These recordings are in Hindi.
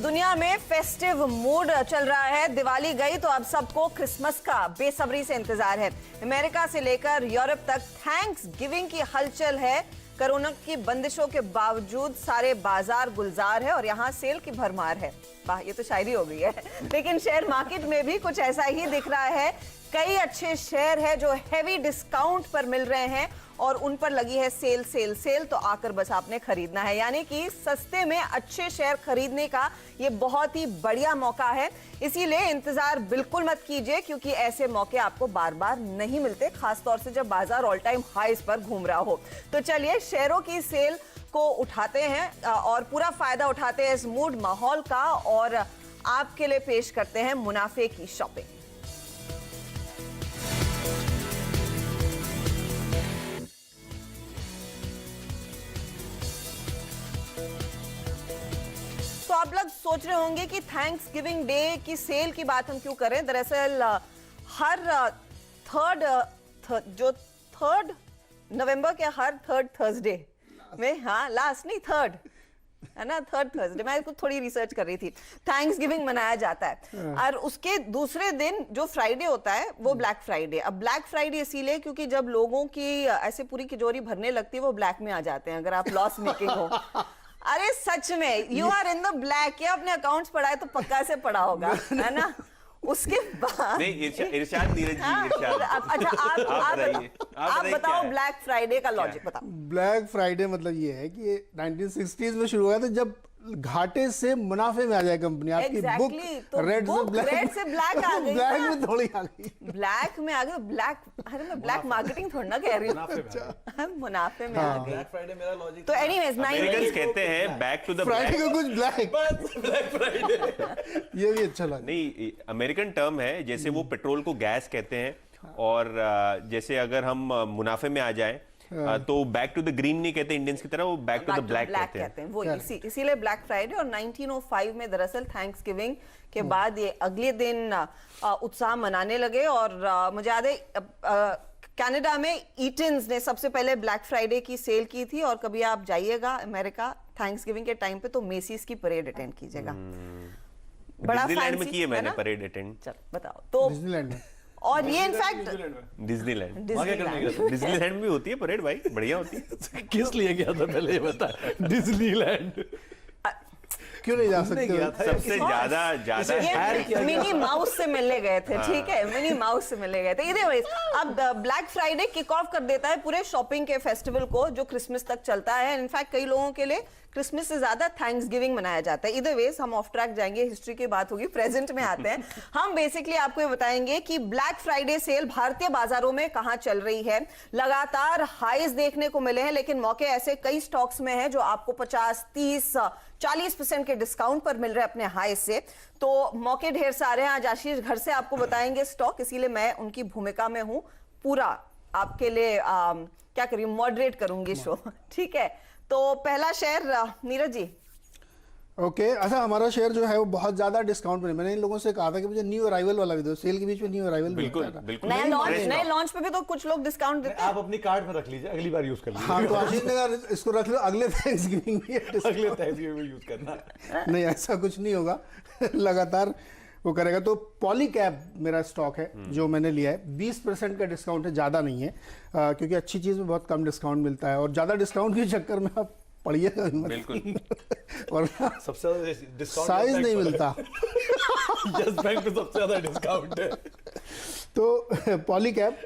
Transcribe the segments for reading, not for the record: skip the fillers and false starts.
दुनिया में फेस्टिव मूड चल रहा है। दिवाली गई तो अब सबको क्रिसमस का बेसब्री से इंतजार है। अमेरिका से लेकर यूरोप तक थैंक्स गिविंग की हलचल है। कोरोना की बंदिशों के बावजूद सारे बाजार गुलजार है और यहाँ सेल की भरमार है। वाह, ये तो शायरी हो गई है। लेकिन शेयर मार्केट में भी कुछ ऐसा ही दिख रहा है। कई अच्छे शेयर है जो हेवी डिस्काउंट पर मिल रहे हैं और उन पर लगी है सेल सेल सेल। तो आकर बस आपने खरीदना है, यानी कि सस्ते में अच्छे शेयर खरीदने का ये बहुत ही बढ़िया मौका है। इसीलिए इंतजार बिल्कुल मत कीजिए, क्योंकि ऐसे मौके आपको बार बार नहीं मिलते, खासतौर से जब बाजार ऑल टाइम हाईज पर घूम रहा हो। तो चलिए शेयरों की सेल को उठाते हैं और पूरा फायदा उठाते हैं इस मूड माहौल का, और आपके लिए पेश करते हैं मुनाफे की शॉपिंग। तो आप लोग सोच रहे होंगे कि थैंक्स गिविंग डे की सेल की बात हम क्यों करें। दरअसल हर थर्ड नवंबर के हर थर्ड थर्सडे में, हाँ लास्ट नहीं थर्ड है ना, थर्ड थर्सडे, मैं इसको थोड़ी रिसर्च कर रही थी, थैंक्स गिविंग मनाया जाता है। और उसके दूसरे दिन जो फ्राइडे होता है वो ब्लैक फ्राइडे। अब ब्लैक फ्राइडे इसीलिए क्योंकि जब लोगों की ऐसे पूरी तिजोरी भरने लगती है वो ब्लैक में आ जाते हैं, अगर आप लॉस मेकिंग हो। अरे सच में, you are in the black. क्या आपने अकाउंट्स पढ़ा है तो पक्का से पढ़ा होगा, है ना। उसके बाद नहीं, इरशाद नीरज जी, इरशाद। अच्छा आप बताओ ब्लैक फ्राइडे का लॉजिक बताओ। ब्लैक फ्राइडे मतलब ये है कि 1960s में शुरू हुआ था, जब घाटे से मुनाफे में आ जाए कंपनी। आपकी बुक रेड से ब्लैक आ गई, ब्लैक में थोड़ी आ गई, ब्लैक में आ गई। ब्लैक, अरे मैं ब्लैक मार्केटिंग थोड़ी ना कह रही हूँ, मुनाफे में आ गई। ब्लैक फ्राइडे मेरा लॉजिक। तो एनीवेज, अमेरिकन्स कहते हैं बैक टू द फ्राइडे को कुछ ब्लैक फ्राइडे ये भी अच्छा लगा। नहीं, अमेरिकन टर्म है, जैसे वो पेट्रोल को गैस कहते हैं, और जैसे अगर हम मुनाफे में आ जाए तो बैक टू द ग्रीन नहीं कहते इंडियंस की तरह, वो बैक टू द ब्लैक कहते हैं। वो इसीलिए ब्लैक फ्राइडे। और 1905 में दरअसल थैंक्स गिविंग के बाद ये अगले दिन उत्साह मनाने लगे। और मुझे याद है कनाडा में ईटन्स ने सबसे पहले ब्लैक फ्राइडे की सेल की थी। और कभी आप जाइएगा अमेरिका थैंक्स गिविंग के टाइम पे तो मेसीज की परेड अटेंड कीजिएगा। बड़ा डिज्नीलैंड में की है मैंने परेड अटेंड। चल बताओ तो। डिज्नीलैंड में, और ये इनफैक्ट डिज्नीलैंड में होती है परेड भाई, बढ़िया होती है। किस लिए गया था पहले ये बता। डिज्नीलैंड क्यों नहीं जा सकते? सबसे ज्यादा मिनी माउस से मिलने गए थे, ठीक है, मिनी माउस से मिलने गए थे। इधर अब ब्लैक फ्राइडे किक ऑफ कर देता है पूरे शॉपिंग के फेस्टिवल को, जो क्रिसमस तक चलता है। इनफैक्ट कई लोगों के लिए क्रिसमस से ज्यादा थैंक्स गिविंग मनाया जाता है। इधर वेज हम ऑफ ट्रैक जाएंगे, हिस्ट्री की बात होगी, प्रेजेंट में आते हैं। हम बेसिकली आपको ये बताएंगे कि ब्लैक फ्राइडे सेल भारतीय बाजारों में कहां चल रही है। लगातार हाईज देखने को मिले हैं, लेकिन मौके ऐसे कई स्टॉक्स में है जो आपको 50, 30, 40% के डिस्काउंट पर मिल रहे हैं अपने हाई से। तो मौके ढेर सारे हैं। आज आशीष घर से आपको बताएंगे स्टॉक, इसीलिए मैं उनकी भूमिका में हूं, पूरा आपके लिए क्या करूं, मॉडरेट करूंगी शो, ठीक है। तो पहला शेयर नीरज जी। ओके, अच्छा हमारा शेयर जो है वो बहुत ज्यादा डिस्काउंट में। मैंने इन लोगों से कहा था कि मुझे न्यू अराइवल वाला भी दो, सेल के बीच में न्यू अराइवल बिल्कुल बिल्कुल। नए लॉन्च पे भी तो कुछ लोग डिस्काउंट देते हैं। आप अपनी कार्ड में रख लीजिए, अगली बार यूज कर लीजिए। हाँ, तो आशीष ने कहा इसको रख लो, अगले थैंक्सगिविंग में अगले थैंक्सगिविंग में यूज करना। नहीं, ऐसा कुछ नहीं होगा, लगातार वो करेगा। तो पॉलीकैब मेरा स्टॉक है जो मैंने लिया है, 20% का डिस्काउंट है, ज़्यादा नहीं है, क्योंकि अच्छी चीज़ में बहुत कम डिस्काउंट मिलता है। और ज़्यादा डिस्काउंट के चक्कर में आप पढ़िएगा बिल्कुल। और सबसे ज्यादा डिस्काउंट साइज नहीं मिलता। यस बैंक पे सबसे ज्यादा डिस्काउंट है। तो पॉलीकैब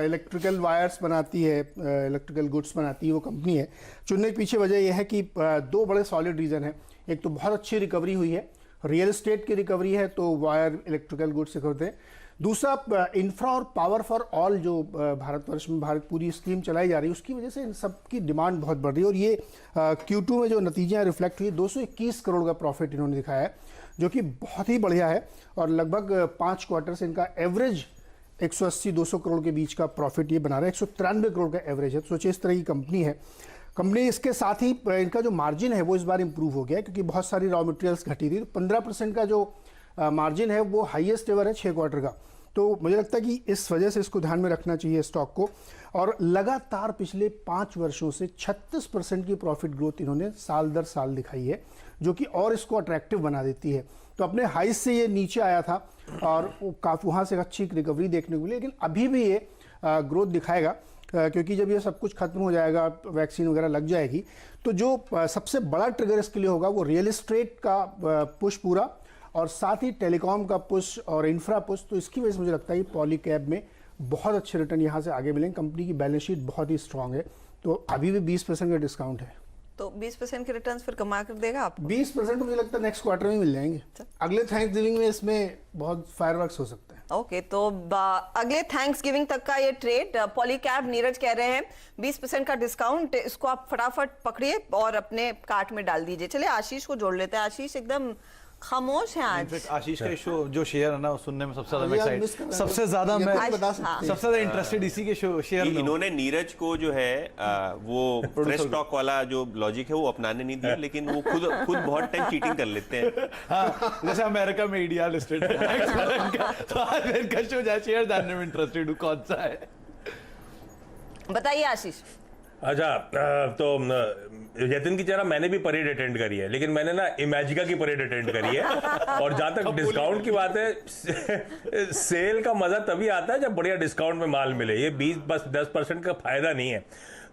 इलेक्ट्रिकल वायर्स बनाती है, इलेक्ट्रिकल गुड्स बनाती है, वो कंपनी है। चुनने के पीछे वजह यह है कि दो बड़े सॉलिड रीज़न है। एक तो बहुत अच्छी रिकवरी हुई है, रियल एस्टेट की रिकवरी है, तो वायर इलेक्ट्रिकल गुड्स से करते हैं। दूसरा, इंफ्रा और पावर फॉर ऑल जो भारतवर्ष में भारत पूरी स्कीम चलाई जा रही है, उसकी वजह से इन सब की डिमांड बहुत बढ़ रही है। और ये Q2 में जो नतीजे रिफ्लेक्ट हुई, 221 करोड़ का प्रॉफिट इन्होंने दिखाया है, जो कि बहुत ही बढ़िया है। और लगभग 5 क्वार्टर से इनका एवरेज 180-200 करोड़ के बीच का प्रॉफिट ये बना रहा है। 193 करोड़ का एवरेज है। तो सोचिए इस तरह की कंपनी है। कंपनी इसके साथ ही इनका जो मार्जिन है वो इस बार इंप्रूव हो गया है, क्योंकि बहुत सारी रॉ मटेरियल्स घटी थी। 15% का जो मार्जिन है वो हाईएस्ट एवर है 6 क्वार्टर का। तो मुझे लगता है कि इस वजह से इसको ध्यान में रखना चाहिए स्टॉक को। और लगातार पिछले 5 वर्षों से 36% की प्रॉफिट ग्रोथ इन्होंने साल दर साल दिखाई है, जो कि और इसको अट्रैक्टिव बना देती है। तो अपने हाई से ये नीचे आया था और काफ़ी वहाँ से अच्छी रिकवरी देखने को मिली, लेकिन अभी भी ये ग्रोथ दिखाएगा क्योंकि जब ये सब कुछ खत्म हो जाएगा, वैक्सीन वगैरह लग जाएगी, तो जो सबसे बड़ा ट्रिगर इसके लिए होगा वो रियल एस्टेट का पुश पूरा और साथ ही टेलीकॉम का पुश और इंफ्रा पुश। तो इसकी वजह से मुझे लगता है कि पॉलीकैब में बहुत अच्छे रिटर्न यहाँ से आगे मिलेंगे। कंपनी की बैलेंस शीट बहुत ही स्ट्रांग है, तो अभी भी 20% का डिस्काउंट है। तो 20% के रिटर्न्स फिर कमा कर देगा आपको? 20% मुझे लगता है नेक्स्ट क्वार्टर में मिल जाएंगे। अगले थैंक्स गिविंग में इसमें बहुत फायरवर्क्स हो सकते हैं। ओके, तो अगले थैंक्स गिविंग तक का ये ट्रेड पॉलीकैब, नीरज कह रहे हैं 20% का डिस्काउंट, इसको आप फटाफट पकड़िए और अपने कार्ट में डाल दीजिए। चलिए आशीष को जोड़ लेते हैं। आशीष एकदम खामोश है आज। आशीष का शो जो शेयर है ना, वो सुनने में सबसे ज्यादा मैं मिस कर एक्साइटेड, रहा सबसे हूं। ज्यादा मैं ये बता सकते हैं। सबसे ज्यादा इंटरेस्टेड इसी के शेयर में। इन्होंने नीरज को जो है वो फ्रेश स्टॉक वाला जो लॉजिक है वो अपनाने नहीं दिया, लेकिन वो खुद बहुत टाइम चीटिंग कर लेते हैं। हाँ, जैसे अमेरिका में इंडिया लिस्टेड है तो आज इनका शो जाए, शेयर जानने में इंटरेस्टेड हूँ कौन सा है। बताइए आशीष। अच्छा, तो जतिन की तरह मैंने भी परेड अटेंड करी है, लेकिन मैंने ना इमेजिका की परेड अटेंड करी है। और जहां तक डिस्काउंट की बात है, सेल का मजा तभी आता है जब बढ़िया डिस्काउंट में माल मिले। ये 20-10% का फायदा नहीं है।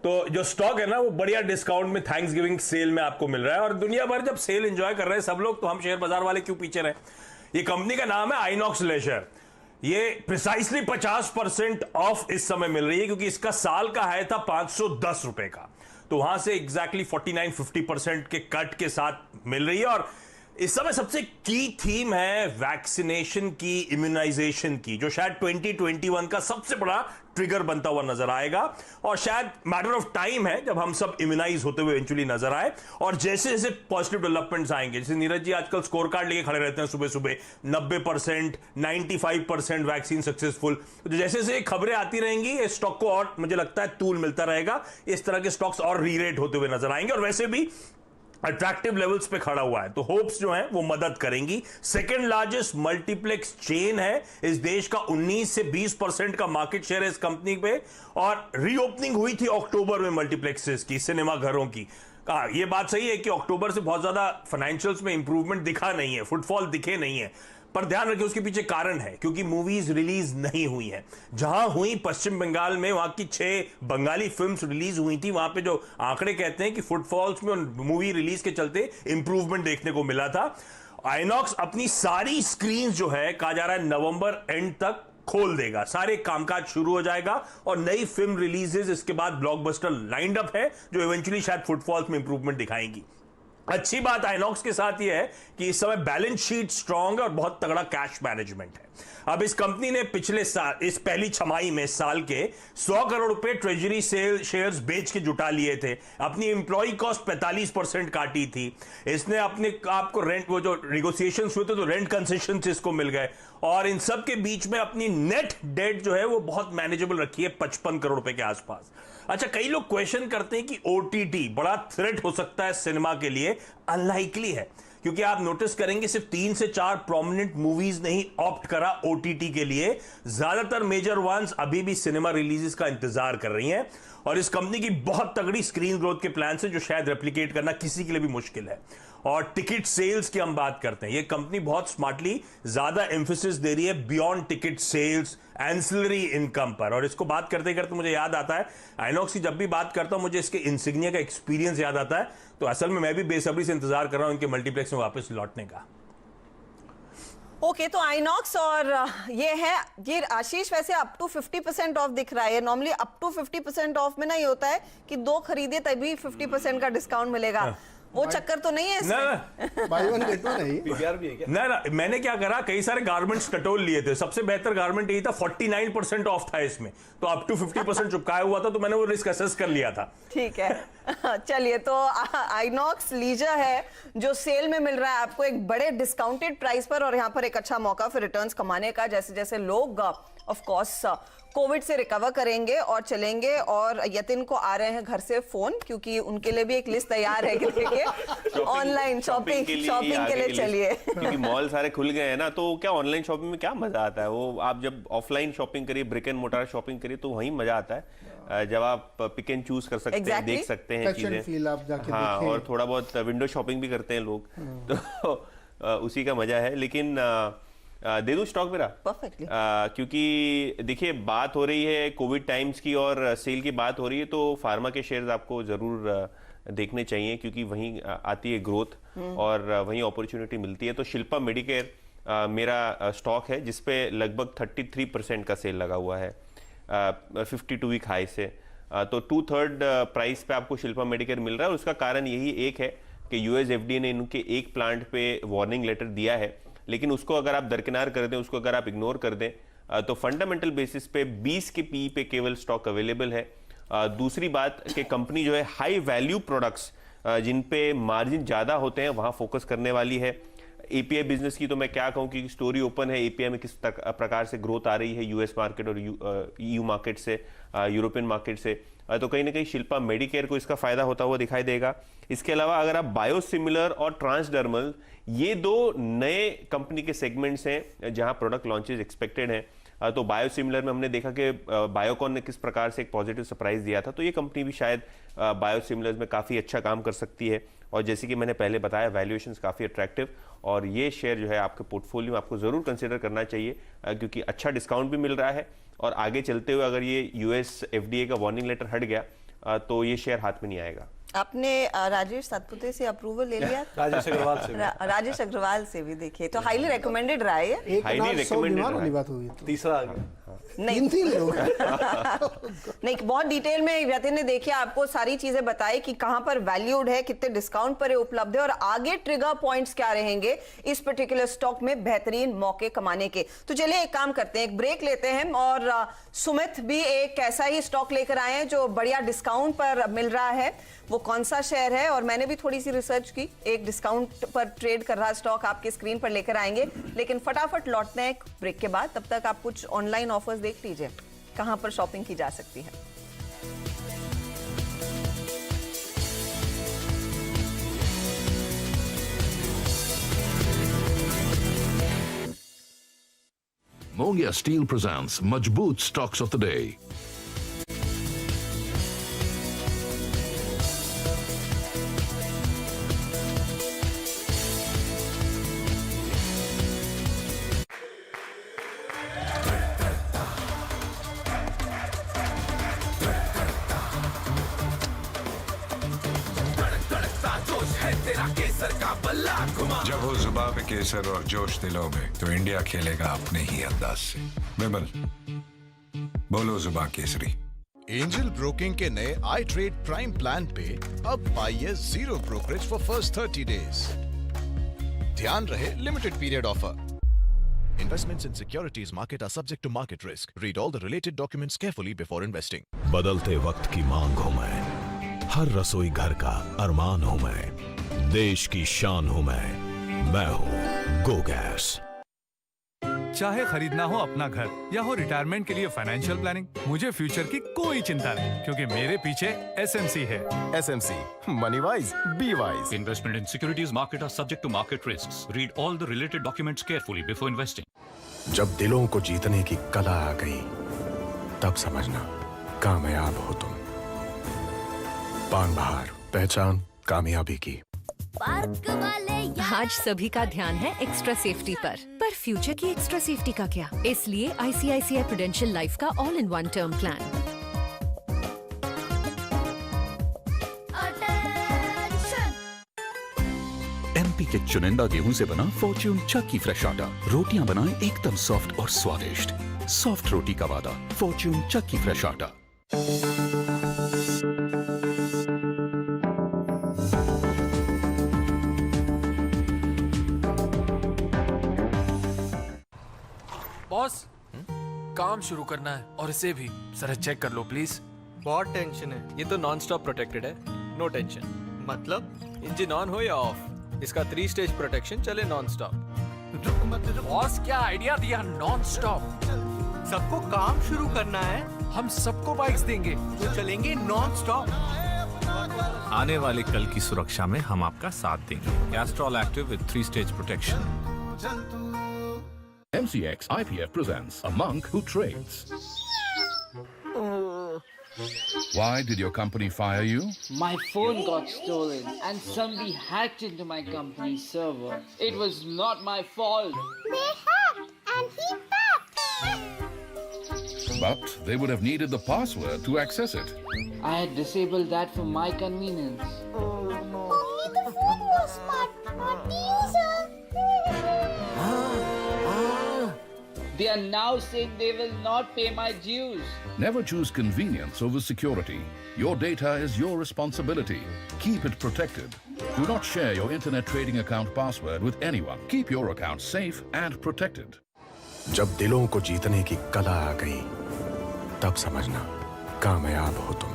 तो जो स्टॉक है ना, वो बढ़िया डिस्काउंट में थैंक्स गिविंग सेल में आपको मिल रहा है। और दुनिया भर जब सेल एंजॉय कर रहे हैं सब लोग, तो हम शेयर बाजार वाले क्यों पीछे रहे। ये कंपनी का नाम है आइनॉक्स लेजर। ये प्रिसाइसली 50% ऑफ इस समय मिल रही है, क्योंकि इसका साल का हाई था 510 रुपए का, तो वहां से एग्जैक्टली 49-50% के कट के साथ मिल रही है। और इस समय सबसे की थीम है वैक्सीनेशन की, इम्यूनाइजेशन की, जो शायद 2021 का सबसे बड़ा ट्रिगर बनता हुआ नजर आएगा। और शायद मैटर ऑफ टाइम है जब हम सब इम्यूनाइज होते हुए इवेंचुअली नजर आए। और जैसे जैसे पॉजिटिव डेवलपमेंट्स आएंगे, जैसे नीरज जी आजकल स्कोर कार्ड लेके खड़े रहते हैं सुबह सुबह, 90%, 95% वैक्सीन सक्सेसफुल, तो जैसे जैसे खबरें आती रहेंगी, इस स्टॉक को और मुझे लगता है तूल मिलता रहेगा। इस तरह के स्टॉक्स और रीरेट होते हुए नजर आएंगे, और वैसे भी अट्रैक्टिव लेवल्स पे खड़ा हुआ है, तो होप्स जो है वो मदद करेंगी। सेकंड लार्जेस्ट मल्टीप्लेक्स चेन है इस देश का, 19 से 20% का मार्केट शेयर है इस कंपनी पे। और रीओपनिंग हुई थी अक्टूबर में मल्टीप्लेक्सेस की, सिनेमा घरों की। कहा ये बात सही है कि अक्टूबर से बहुत ज्यादा फाइनेंशियल्स में इंप्रूवमेंट दिखा नहीं है, फुटफॉल दिखे नहीं है, पर ध्यान रखिए उसके पीछे कारण है, क्योंकि मूवीज रिलीज नहीं हुई हैं। जहां हुई पश्चिम बंगाल में, वहां की 6 बंगाली फिल्म्स रिलीज हुई थी, वहां पे जो आंकड़े कहते हैं कि फुटफॉल्स में मूवी रिलीज के चलते इंप्रूवमेंट देखने को मिला था। आइनॉक्स अपनी सारी स्क्रीन जो है, कहा जा रहा है नवंबर एंड तक खोल देगा, सारे कामकाज शुरू हो जाएगा और नई फिल्म रिलीजेस इसके बाद ब्लॉकबस्टर लाइंड अप है, जो इवेंचुअली शायद फुटफॉल्स में इंप्रूवमेंट दिखाएंगी। अच्छी बात आइनॉक्स के साथ यह है कि इस समय बैलेंस शीट स्ट्रांग है और बहुत तगड़ा कैश मैनेजमेंट है। अब इस कंपनी ने पिछले साल, इस पहली छमाही में साल के 100 करोड़ रुपए ट्रेजरी शेयर्स बेच के जुटा लिए थे, अपनी एम्प्लॉय कॉस्ट 45% काटी थी, इसने अपने आपको रेंट, वो जो निगोशिएशंस हुए थे तो रेंट कंसेशन इसको मिल गए, और इन सब के बीच में अपनी नेट डेट जो है वो बहुत मैनेजेबल रखी है, 55 करोड़ रुपए के आसपास। अच्छा, कई लोग क्वेश्चन करते हैं कि ओटीटी बड़ा थ्रेट हो सकता है सिनेमा के लिए। अनलाइकली है, क्योंकि आप नोटिस करेंगे सिर्फ 3 से 4 प्रोमिनेंट मूवीज नहीं ऑप्ट करा ओटीटी के लिए, ज्यादातर मेजर वंस अभी भी सिनेमा रिलीजेस का इंतजार कर रही हैं। और इस कंपनी की बहुत तगड़ी स्क्रीन ग्रोथ के प्लान से, जो शायद रेप्लिकेट करना किसी के लिए भी मुश्किल है। और टिकट सेल्स की हम बात करते हैं, ये कंपनी बहुत स्मार्टली ज्यादा एम्फेसिस दे रही है beyond ticket sales, ancillary income पर। और इसको बात करते करते मुझे याद आता है, आइनॉक्स की जब भी बात करता हूं मुझे इसके इंसिग्निया का एक्सपीरियंस याद आता है। तो असल में मैं भी बेसब्री से इंतजार कर रहा हूं इनके मल्टीप्लेक्स में वापस लौटने का। ओके, तो आइनॉक्स और ये है, ये आशीष वैसे अप टू 50% ऑफ दिख रहा है। नॉर्मली अप टू 50% ऑफ में ना ये होता है कि 2 खरीदे तभी 50% का डिस्काउंट मिलेगा, वो चक्कर तो नहीं है इसमें? बाय वन गेट वन है। पीवीआर भी है क्या? ना, मैंने क्या करा, कई सारे गारमेंट्स टटोल लिए थे, सबसे बेहतर गारमेंट यही था, 49% ऑफ था इसमें, तो अप टू 50% चुपकाया हुआ था, तो मैंने वो रिस्क असेस कर लिया था। ठीक है चलिए, तो आइनॉक्स लीजर है जो सेल में मिल रहा है आपको एक बड़े डिस्काउंटेड प्राइस पर, और यहाँ पर एक अच्छा मौका फिर रिटर्न्स कमाने का, जैसे जैसे लोग ऑफ कोर्स कोविड से रिकवर करेंगे और चलेंगे। और यतिन को आ रहे हैं घर से फोन, क्योंकि उनके लिए भी एक लिस्ट तैयार है कि देखिए ऑनलाइन शॉपिंग के लिए चलिए। क्योंकि मॉल सारे खुल गए हैं ना, तो क्या ऑनलाइन शॉपिंग में क्या मजा आता है, वो आप जब ऑफलाइन शॉपिंग करिए, ब्रिक एंड मोर्टार शॉपिंग करिए, तो वहीं मजा आता है जब आप पिक एंड चूज कर सकते हैं, देख सकते हैं चीजें। हाँ, और थोड़ा बहुत विंडो शॉपिंग भी करते हैं लोग, तो उसी का मजा है। लेकिन दे दूं स्टॉक मेरा परफेक्टली, क्योंकि देखिए बात हो रही है कोविड टाइम्स की और सेल की बात हो रही है, तो फार्मा के शेयर्स आपको जरूर देखने चाहिए, क्योंकि वहीं आती है ग्रोथ और वहीं अपॉर्चुनिटी मिलती है। तो शिल्पा मेडिकेयर मेरा स्टॉक है, जिसपे लगभग 33% का सेल लगा हुआ है 52 वीक हाई से। तो 2/3 प्राइस पे आपको शिल्पा मेडिकेयर मिल रहा है, और उसका कारण यही एक है कि यूएस एफडीए ने इनके एक प्लांट पे वार्निंग लेटर दिया है, लेकिन उसको अगर आप दरकिनार कर दें, उसको अगर आप इग्नोर कर दें, तो फंडामेंटल बेसिस पे 20 के पी पे केवल स्टॉक अवेलेबल है। दूसरी बात कि कंपनी जो है हाई वैल्यू प्रोडक्ट्स जिन पे मार्जिन ज़्यादा होते हैं वहाँ फोकस करने वाली है। एपीआई बिजनेस की तो मैं क्या कहूँ कि स्टोरी ओपन है, एपीआई में किस प्रकार से ग्रोथ आ रही है यूएस मार्केट और ईयू मार्केट से, यूरोपियन मार्केट से, तो कहीं ना कहीं शिल्पा मेडिकेयर को इसका फायदा होता हुआ दिखाई देगा। इसके अलावा अगर आप बायोसिमिलर और ट्रांसडर्मल, ये दो नए कंपनी के सेगमेंट्स हैं जहां प्रोडक्ट लॉन्चेस एक्सपेक्टेड हैं। तो बायोसिमिलर में हमने देखा कि बायोकॉन ने किस प्रकार से एक पॉजिटिव सरप्राइज दिया था, तो ये कंपनी भी शायद बायोसिमिलर्स में काफ़ी अच्छा काम कर सकती है। और जैसे कि मैंने पहले बताया, वैल्यूएशंस काफ़ी अट्रैक्टिव, और ये शेयर जो है आपके पोर्टफोलियो में आपको ज़रूर कंसिडर करना चाहिए, क्योंकि अच्छा डिस्काउंट भी मिल रहा है, और आगे चलते हुए अगर ये यूएस एफडीए का वार्निंग लेटर हट गया तो ये शेयर हाथ में नहीं आएगा। आपने राजेश सातपुते से अप्रूवल ले लिया? राजेश अग्रवाल से राजेश अग्रवाल से भी देखिए, तो हाईली रिकमेंडेड रहा है। एक हाईली रिकमेंडेड वाली बात होगी, तीसरा आ गया। नहीं नहीं, बहुत डिटेल में यतिन ने देखिए आपको सारी चीजें बताई कि कहां पर वैल्यूड है, कितने डिस्काउंट पर उपलब्ध है, और आगे ट्रिगर पॉइंट्स क्या रहेंगे इस पर्टिकुलर स्टॉक में बेहतरीन मौके कमाने के। तो चलिए एक काम करते हैं, एक ब्रेक लेते हैं, और सुमित भी एक ऐसा ही स्टॉक लेकर आए हैं जो बढ़िया डिस्काउंट पर मिल रहा है। वो कौन सा शेयर है, और मैंने भी थोड़ी सी रिसर्च की, एक डिस्काउंट पर ट्रेड कर रहा स्टॉक आपकी स्क्रीन पर लेकर आएंगे। लेकिन फटाफट लौटते हैं एक ब्रेक के बाद, तब तक आप कुछ ऑनलाइन ऑफर्स देख लीजिए कहां पर शॉपिंग की जा सकती है। Mongia Steel presents Majboot Stocks of the Day. जब हो जुबा पे केसर और जोश दिलों में, तो इंडिया खेलेगा अपने ही अंदाज से। विमल, बोलो जुबा केसरी। एंजल ब्रोकिंग के नए आई ट्रेड प्राइम प्लान पे अब पाइए 0 ब्रोकरेज फॉर फर्स्ट 30 डेज। ध्यान रहे, limited period offer. Investments in securities market are subject to market risk. Read all the related documents carefully before investing. बदलते वक्त की मांग हूं मैं, हर रसोई घर का अरमान हूं मैं, देश की शान हूं मैं हूं गो गैस। चाहे खरीदना हो अपना घर या हो रिटायरमेंट के लिए फाइनेंशियल प्लानिंग, मुझे फ्यूचर की कोई चिंता नहीं, क्योंकि मेरे पीछे एसएमसी है। SMC, money wise, be wise. Investment in securities market are subject to market risks. Read all the related documents carefully before investing. जब दिलों को जीतने की कला आ गई, तब समझना कामयाब हो तुम। पान बहार, पहचान कामयाबी की। आज सभी का ध्यान है एक्स्ट्रा सेफ्टी पर फ्यूचर की एक्स्ट्रा सेफ्टी का क्या? इसलिए ICICI प्रूडेंशियल लाइफ का all in one term plan. MP के चुनिंदा गेहूं से बना फॉर्च्यून चक्की फ्रेश आटा, रोटियां बनाए एकदम सॉफ्ट और स्वादिष्ट। सॉफ्ट रोटी का वादा, फॉर्च्यून चक्की फ्रेश आटा। बॉस, काम शुरू करना है और इसे भी जरा चेक कर लो प्लीज। बहुत टेंशन है, ये तो नॉन स्टॉप प्रोटेक्टेड है, नो टेंशन। मतलब इंजन ऑन हो या ऑफ, इसका 3 स्टेज प्रोटेक्शन चले नॉन स्टॉप। बॉस क्या आइडिया दिया, नॉन स्टॉप। सबको काम शुरू करना है हम सबको बाइक्स देंगे। तो चलेंगे नॉन स्टॉप। आने वाले कल की सुरक्षा में हम आपका साथ देंगे। Castrol active with 3-stage protection. MCX IPF presents A Monk Who Trades. Why did your company fire you? My phone got stolen and somebody hacked into my company's server. It was not my fault. They hacked and he packed. But they would have needed the password to access it. I had disabled that for my convenience. Only the phone was smart, not the user. They are now saying they will not pay my dues. Never choose convenience over security. Your data is your responsibility. Keep it protected. Do not share your internet trading account password with anyone. Keep your account safe and protected. जब दिलों को जीतने की कला आ गई, तब समझना कामयाब हो तुम।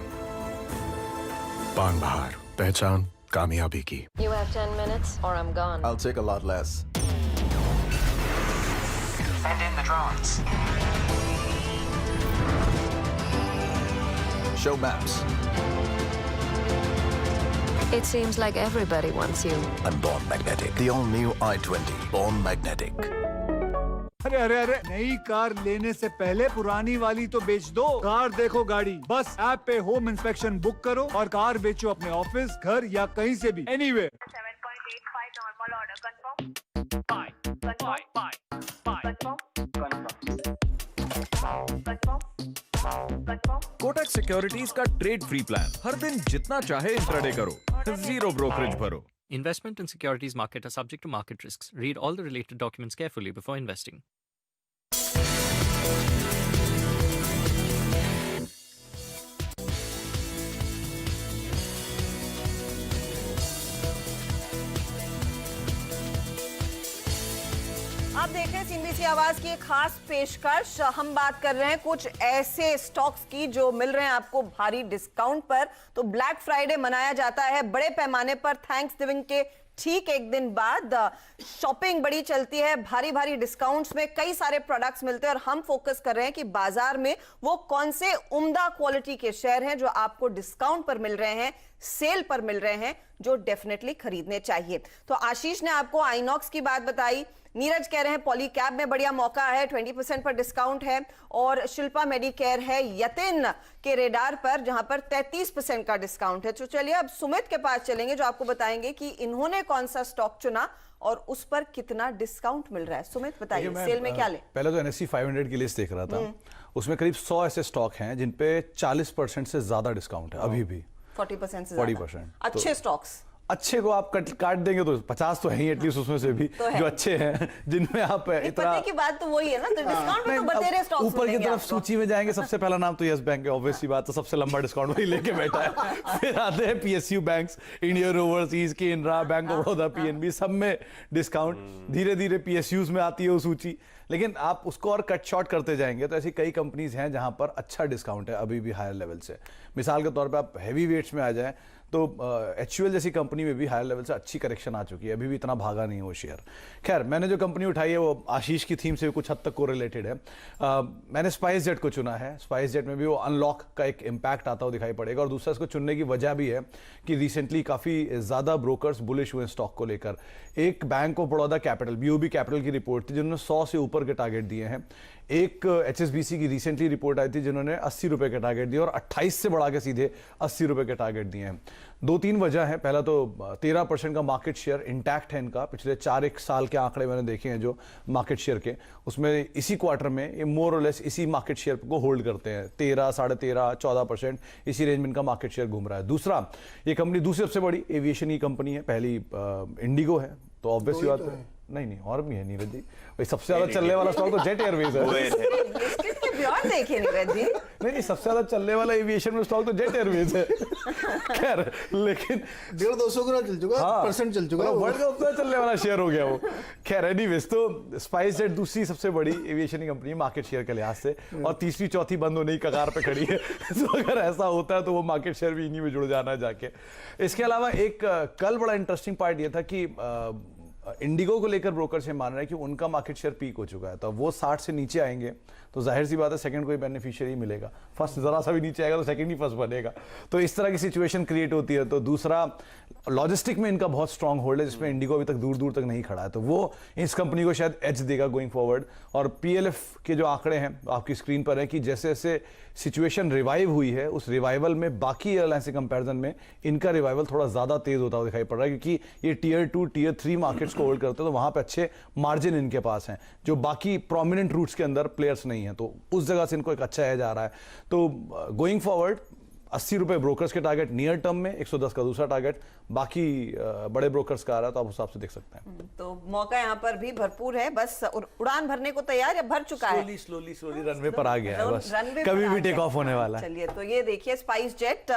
पान बहार, पहचान कामयाबी की। You have 10 minutes or I'm gone. I'll take a lot less. Send in the drones. Show maps. It seems like everybody wants you. I'm Born Magnetic. The all-new i20. Born Magnetic. अरे अरे अरे, नई कार लेने से पहले पुरानी वाली तो बेच दो। कार देखो गाड़ी, बस ऐप पे होम इंस्पेक्शन बुक करो और कार बेचो अपने ऑफिस, घर या कहीं से भी, anywhere. 7.85 normal order confirm. Kotak securities का ट्रेड फ्री प्लान, हर दिन जितना चाहे इंट्राडे करो, 0 ब्रोकरेज भरो। Investment in securities market are subject to market risks. Read all the related documents carefully before investing. आप देख रहे हैं सीएनबीसी आवाज की एक खास पेशकश। हम बात कर रहे हैं कुछ ऐसे स्टॉक्स की जो मिल रहे हैं आपको भारी डिस्काउंट पर। तो ब्लैक फ्राइडे मनाया जाता है बड़े पैमाने पर, थैंक्सगिविंग के ठीक एक दिन बाद शॉपिंग बड़ी चलती है, भारी भारी डिस्काउंट्स में कई सारे प्रोडक्ट्स मिलते हैं और हम फोकस कर रहे हैं कि बाजार में वो कौन से उम्दा क्वालिटी के शेयर हैं जो आपको डिस्काउंट पर मिल रहे हैं, सेल पर मिल रहे हैं, जो डेफिनेटली खरीदने चाहिए। तो आशीष ने आपको आइनॉक्स की बात बताई, नीरज कह रहे हैं पॉलीकैब में बढ़िया मौका है, 20% पर डिस्काउंट है, और शिल्पा मेडिकेयर है यतिन के रेडार पर जहां पर 33% का डिस्काउंट है। तो चलिए अब सुमित के पास चलेंगे जो आपको बताएंगे कि इन्होंने कौन सा स्टॉक चुना और उस पर कितना डिस्काउंट मिल रहा है। सुमित बताइए, सेल में क्या ले? पहले तो NSE 500 की लिस्ट देख रहा था, उसमें करीब 100 ऐसे स्टॉक हैं जिन पे 40% से ज्यादा डिस्काउंट है अभी भी। 40% से 40%। अच्छे स्टॉक्स, अच्छे को आप काट देंगे तो 50 तो है ही एटलीस्ट उसमें से भी तो जो अच्छे हैं, जिनमें आप इतना की बात तो वही है ना, तो डिस्काउंट में तो बतेरे स्टॉक्स ऊपर की तरफ सूची में जाएंगे, सबसे पहला नाम तो यस बैंक है, ऑब्वियसली बात, तो सबसे लंबा डिस्काउंट वही लेके बैठा है। फिर आते हैं PSU banks, Indian overseas, Canara bank of Baroda, PNB, सब में डिस्काउंट। धीरे धीरे PSUs में आती है वो सूची, लेकिन आप उसको और कट शॉर्ट करते जाएंगे तो ऐसी कई कंपनीज हैं जहां पर अच्छा डिस्काउंट है अभी भी हायर लेवल से। मिसाल के तौर पे आप हैवी वेट्स में आ जाएं तो HUL जैसी कंपनी में भी हायर लेवल से अच्छी करेक्शन आ चुकी है, अभी भी इतना भागा नहीं वो शेयर। खैर, मैंने जो कंपनी उठाई है वो आशीष की थीम से कुछ हद तक कोरिलेटेड है। मैंने स्पाइसजेट को चुना है। स्पाइसजेट में भी वो अनलॉक का एक इम्पैक्ट आता हुआ दिखाई पड़ेगा, और दूसरा इसको चुनने की वजह भी है कि रिसेंटली काफ़ी ज़्यादा ब्रोकर्स बुलिश हुए स्टॉक को लेकर। एक bank of Baroda capital, BOB capital की रिपोर्ट थी जिन्होंने 100 से ऊपर के टारगेट दिए हैं। एक HSBC की रिसेंटली रिपोर्ट आई थी जिन्होंने 80 रुपए के टारगेट दिए और 28 से बढ़ा के सीधे 80 रुपए के टारगेट दिए हैं। 2-3 वजह है। पहला तो 13% का मार्केट शेयर इंटैक्ट है इनका, पिछले 4-1 साल के आंकड़े मैंने देखे हैं जो मार्केट शेयर के, उसमें इसी क्वार्टर में ये मोर और लेस इसी मार्केट शेयर को होल्ड करते हैं, 13, 13.5, 14%, इसी रेंज में इनका मार्केट शेयर घूम रहा है। दूसरा, ये कंपनी दूसरी सबसे बड़ी एविएशन की कंपनी है, पहली इंडिगो है, तो ऑब्वियसली बात है, नहीं और भी है नीरज जी, सबसे ज्यादा चलने वाला स्टॉक तो जेट एयरवेज है। देखिए नीरज जी, नहीं, सबसे ज्यादा चलने वाला एविएशन में स्टॉक तो जेट एयरवेज है। खैर, लेकिन 150 गुना चल चुका, परसेंट चल चुका, वर्ल्ड का सबसे चलने वाला शेयर हो गया वो। खैर, एनीवेज, तो स्पाइसजेट दूसरी सबसे बड़ी एविएशन की कंपनी है मार्केट शेयर के लिहाज से, और तीसरी चौथी बंद होने की कगार पे खड़ी है। तो अगर ऐसा होता है तो वो मार्केट शेयर भी इन्हीं में जुड़ जाना है जाके। इसके अलावा एक कल बड़ा इंटरेस्टिंग पार्ट ये था कि इंडिगो को लेकर ब्रोकर्स ये मान रहे हैं कि उनका मार्केट शेयर पीक हो चुका है, तो अब वो 60 से नीचे आएंगे तो जाहिर सी बात है सेकंड कोई बेनिफिशियरी मिलेगा, फर्स्ट जरा सा भी नीचे आएगा तो सेकंड ही फर्स्ट बनेगा, तो इस तरह की सिचुएशन क्रिएट होती है। तो दूसरा, लॉजिस्टिक में इनका बहुत स्ट्रांग होल्ड है जिसमें इंडिगो अभी तक दूर दूर तक नहीं खड़ा है, तो वो इस कंपनी को शायद एज देगा गोइंग फॉरवर्ड। और पीएलएफ के जो आंकड़े हैं आपकी स्क्रीन पर है कि जैसे जैसे सिचुएशन रिवाइव हुई है उस रिवाइवल में बाकी एयरलाइन से कंपैरिजन में इनका रिवाइवल थोड़ा ज्यादा तेज होता हुआ दिखाई पड़ रहा है, क्योंकि ये टियर 2 टियर 3 मार्केट्स को होल्ड करते हैं, तो वहां पे अच्छे मार्जिन इनके पास हैं जो बाकी प्रोमिनेंट रूट्स के अंदर प्लेयर्स नहीं है, तो उस जगह से इनको एक अच्छा एज आ रहा है। तो गोइंग फॉरवर्ड 80 रुपए ब्रोकर्स के टारगेट नियर टर्म में, 110 का दूसरा टारगेट, बाकी बड़े ब्रोकर्स का आ रहा है, तो आप उस हिसाब से देख सकते हैं। तो मौका यहाँ पर भी भरपूर है, बस उड़ान भरने को तैयार या भर चुका है, स्लोली रनवे पर आ गया है, बस रनवे कभी भी टेक ऑफ होने वाला है। चलिए, तो ये देखिए स्पाइस जेट।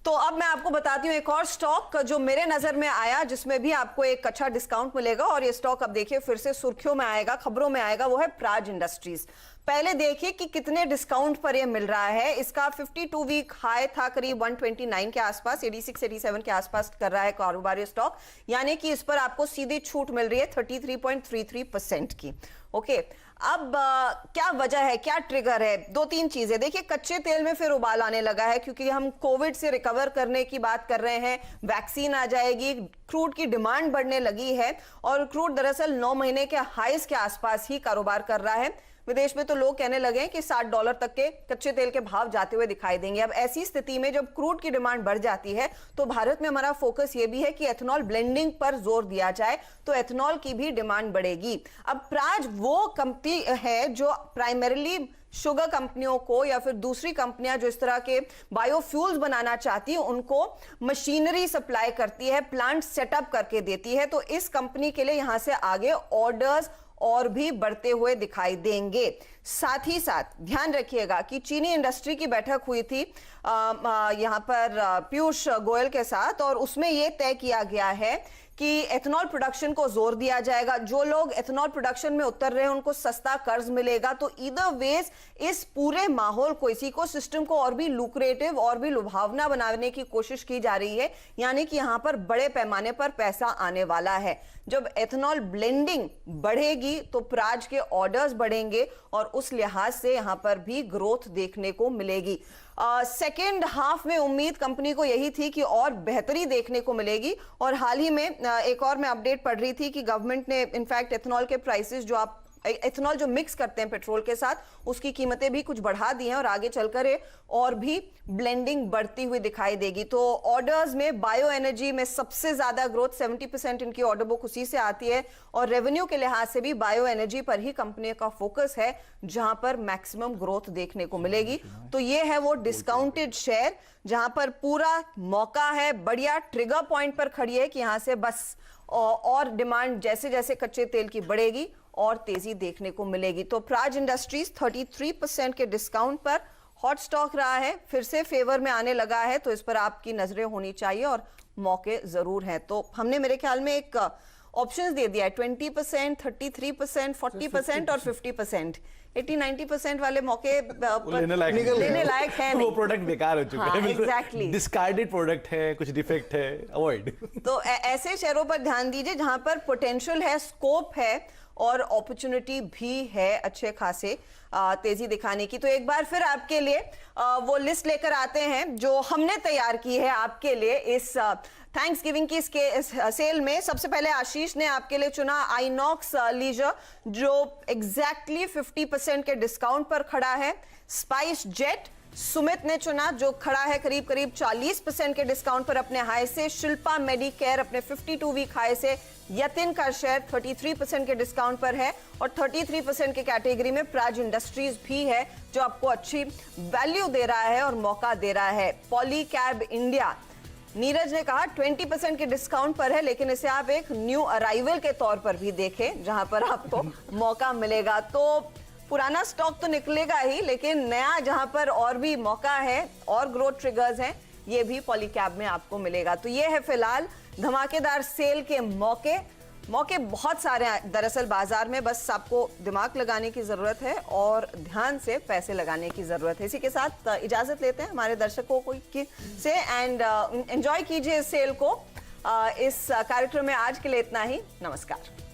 तो अब मैं आपको बताती हूँ एक और स्टॉक जो मेरे नजर में आया जिसमें भी आपको एक अच्छा डिस्काउंट मिलेगा, और ये स्टॉक अब देखिए फिर से सुर्खियों में आएगा, खबरों में आएगा, वो है प्राज इंडस्ट्रीज। पहले देखिए कि कितने डिस्काउंट पर ये मिल रहा है। इसका 52 वीक हाई था करीब 129 के आसपास, 86-87 के आसपास कर रहा है कारोबारी स्टॉक, यानी कि इस पर आपको सीधी छूट मिल रही है 33.33% की। ओके, अब क्या वजह है, क्या ट्रिगर है? 2-3 चीजें देखिए। कच्चे तेल में फिर उबाल आने लगा है क्योंकि हम कोविड से रिकवर करने की बात कर रहे हैं, वैक्सीन आ जाएगी, क्रूड की डिमांड बढ़ने लगी है, और क्रूड दरअसल 9 महीने के हाईस के आसपास ही कारोबार कर रहा है। विदेश में तो लोग कहने लगे हैं कि $60 तक के कच्चे तेल के भाव जाते हुए दिखाई देंगे। अब ऐसी स्थिति में जब क्रूड की डिमांड बढ़ जाती है तो भारत में हमारा फोकस ये भी है कि एथेनॉल ब्लेंडिंग पर जोर दिया जाए, तो एथेनॉल की भी डिमांड बढ़ेगी। अब प्राज वो कंपनी है जो प्राइमरीली शुगर कंपनियों को या फिर दूसरी कंपनियां जो इस तरह के बायोफ्यूल्स बनाना चाहती है उनको मशीनरी सप्लाई करती है, प्लांट सेटअप करके देती है। तो इस कंपनी के लिए यहां से आगे ऑर्डर्स और भी बढ़ते हुए दिखाई देंगे। साथ ही साथ ध्यान रखिएगा कि चीनी इंडस्ट्री की बैठक हुई थी यहां पर पीयूष गोयल के साथ, और उसमें यह तय किया गया है कि एथेनॉल प्रोडक्शन को जोर दिया जाएगा। जो लोग एथेनॉल प्रोडक्शन में उतर रहे हैं उनको सस्ता कर्ज मिलेगा। तो ईदर वेज इस पूरे माहौल को, इस इकोसिस्टम को और भी लुक्रेटिव और भी लुभावना बनाने की कोशिश की जा रही है, यानी कि यहां पर बड़े पैमाने पर पैसा आने वाला है। जब एथेनॉल ब्लेंडिंग बढ़ेगी तो प्राज के ऑर्डर्स बढ़ेंगे और उस लिहाज से यहां पर भी ग्रोथ देखने को मिलेगी। सेकेंड हाफ में उम्मीद कंपनी को यही थी कि और बेहतरी देखने को मिलेगी, और हाल ही में एक और मैं अपडेट पढ़ रही थी कि गवर्नमेंट ने इनफैक्ट एथेनॉल के प्राइसेस, जो आप एथेनॉल जो मिक्स करते हैं पेट्रोल के साथ, उसकी कीमतें भी कुछ बढ़ा दी हैं, और आगे चलकर और भी ब्लेंडिंग बढ़ती हुई दिखाई देगी। तो ऑर्डर्स में बायो एनर्जी में सबसे ज्यादा ग्रोथ, 70% इनकी ऑर्डर बुक उसी से आती है, और रेवेन्यू के लिहाज से भी बायो एनर्जी पर ही कंपनी का फोकस है जहां पर मैक्सिमम ग्रोथ देखने को मिलेगी। तो ये है वो डिस्काउंटेड शेयर जहां पर पूरा मौका है, बढ़िया ट्रिगर पॉइंट पर खड़ी है कि यहां से बस और डिमांड जैसे जैसे कच्चे तेल की बढ़ेगी और तेजी देखने को मिलेगी। तो प्राज इंडस्ट्रीज 33% के डिस्काउंट पर हॉट स्टॉक रहा है, फिर से फेवर में आने लगा है, तो इस पर आपकी नजरें होनी चाहिए और मौके जरूर हैं। तो हमने मेरे ख्याल में एक ऑप्शंस दे दिया है, 20%, 33%, 40% और 50%। 80-90% वाले मौके लेने लायक है वो प्रोडक्ट बेकार हो चुके हैं, एग्जैक्टली डिस्कार्डेड प्रोडक्ट है, कुछ डिफेक्ट है, अवॉइड। तो ऐसे शेयरों पर ध्यान दीजिए जहां पर पोटेंशियल है, स्कोप है और अपॉर्चुनिटी भी है अच्छे खासे तेजी दिखाने की। तो एक बार फिर आपके लिए वो लिस्ट लेकर आते हैं जो हमने तैयार की है आपके लिए इस थैंक्स गिविंग की सेल में। सबसे पहले आशीष ने आपके लिए चुना आइनॉक्स लीजर जो एग्जैक्टली 50% के डिस्काउंट पर खड़ा है। स्पाइस जेट सुमित ने चुना जो खड़ा है करीब करीब 40% के डिस्काउंट पर अपने हाई से। शिल्पा मेडिकेयर अपने 52 वीक हाई से। यतिन का शेयर 33% के डिस्काउंट पर है, और 33% के कैटेगरी में प्राज इंडस्ट्रीज भी है जो आपको अच्छी वैल्यू दे रहा है और मौका दे रहा है। पॉलीकैब इंडिया, नीरज ने कहा 20% के डिस्काउंट पर है, लेकिन इसे आप एक न्यू अराइवल के तौर पर भी देखें जहां पर आपको मौका मिलेगा। तो पुराना स्टॉक तो निकलेगा ही, लेकिन नया जहां पर और भी मौका है और ग्रोथ ट्रिगर्स हैं, ये भी पॉलीकैब में आपको मिलेगा। तो ये है फिलहाल धमाकेदार सेल के मौके बहुत सारे हैं दरअसल बाजार में, बस आपको दिमाग लगाने की जरूरत है और ध्यान से पैसे लगाने की जरूरत है। इसी के साथ इजाजत लेते हैं हमारे दर्शकों को से, एंड एंजॉय कीजिए इस सेल को। इस कार्यक्रम में आज के लिए इतना ही। नमस्कार।